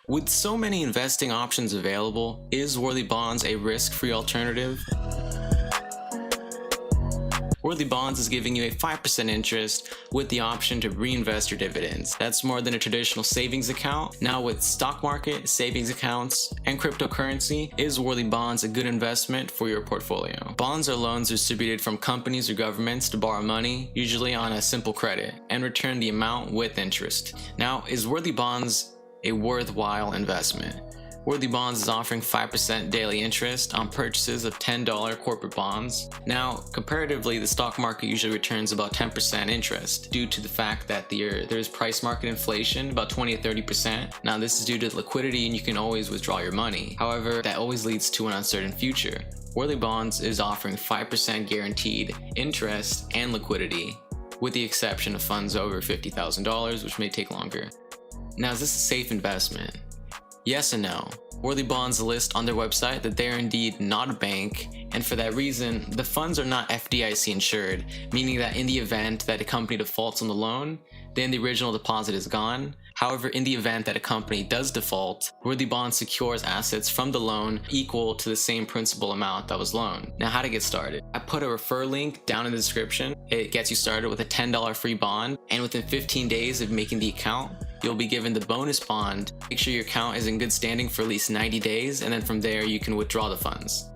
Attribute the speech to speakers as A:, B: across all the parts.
A: With so many investing options available, is Worthy Bonds a risk-free alternative? Worthy Bonds is giving you a 5% interest with the option to reinvest your dividends. That's more than a traditional savings account. Now with stock market, savings accounts, and cryptocurrency, is Worthy Bonds a good investment for your portfolio? Bonds are loans distributed from companies or governments to borrow money, usually on a simple credit, and return the amount with interest. Now, is Worthy Bonds a worthwhile investment? Worthy Bonds is offering 5% daily interest on purchases of $10 corporate bonds. Now, comparatively, the stock market usually returns about 10% interest due to the fact that there's price market inflation, about 20 to 30%. Now, this is due to liquidity and you can always withdraw your money. However, that always leads to an uncertain future. Worthy Bonds is offering 5% guaranteed interest and liquidity, with the exception of funds over $50,000, which may take longer. Now, is this a safe investment? Yes and no. Worthy Bonds list on their website that they are indeed not a bank, and for that reason, the funds are not FDIC insured, meaning that in the event that a company defaults on the loan, then the original deposit is gone. However, in the event that a company does default, Worthy Bonds secures assets from the loan equal to the same principal amount that was loaned. Now, how to get started? I put a refer link down in the description. It gets you started with a $10 free bond, and within 15 days of making the account, you'll be given the bonus bond. Make sure your account is in good standing for at least 90 days, and then from there you can withdraw the funds.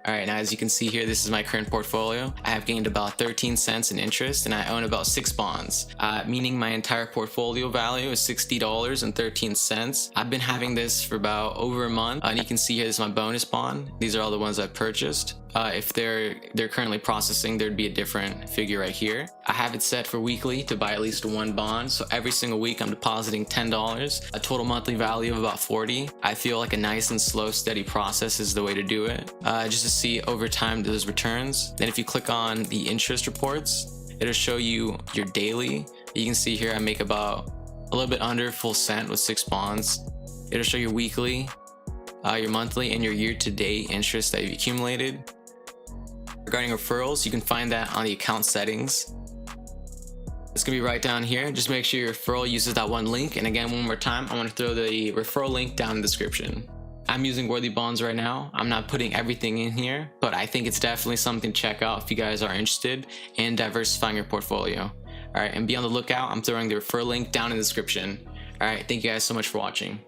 A: Alright, now as you can see here, this is my current portfolio. I have gained about 13 cents in interest and I own about 6 bonds, meaning my entire portfolio value is $60.13. I've been having this for about over a month, and you can see here this is my bonus bond. These are all the ones I've purchased. If they're currently processing, there'd be a different figure right here. I have it set for weekly to buy at least one bond, so every single week I'm depositing $10, a total monthly value of about $40. I feel like a nice and slow, steady process is the way to do it, just to see over time those returns. Then if you click on the interest reports, it'll show you your daily. You can see here I make about a little bit under a full cent with 6 bonds. It'll show your weekly, your monthly, and your year-to-date interest that you've accumulated. Regarding referrals, you can find that on the account settings. It's gonna be right down here. Just make sure your referral uses that one link. And again, one more time, I want to throw the referral link down in the description. I'm using Worthy Bonds right now. I'm not putting everything in here, but I think it's definitely something to check out if you guys are interested in diversifying your portfolio. All right, and be on the lookout. I'm throwing the referral link down in the description. All right, thank you guys so much for watching.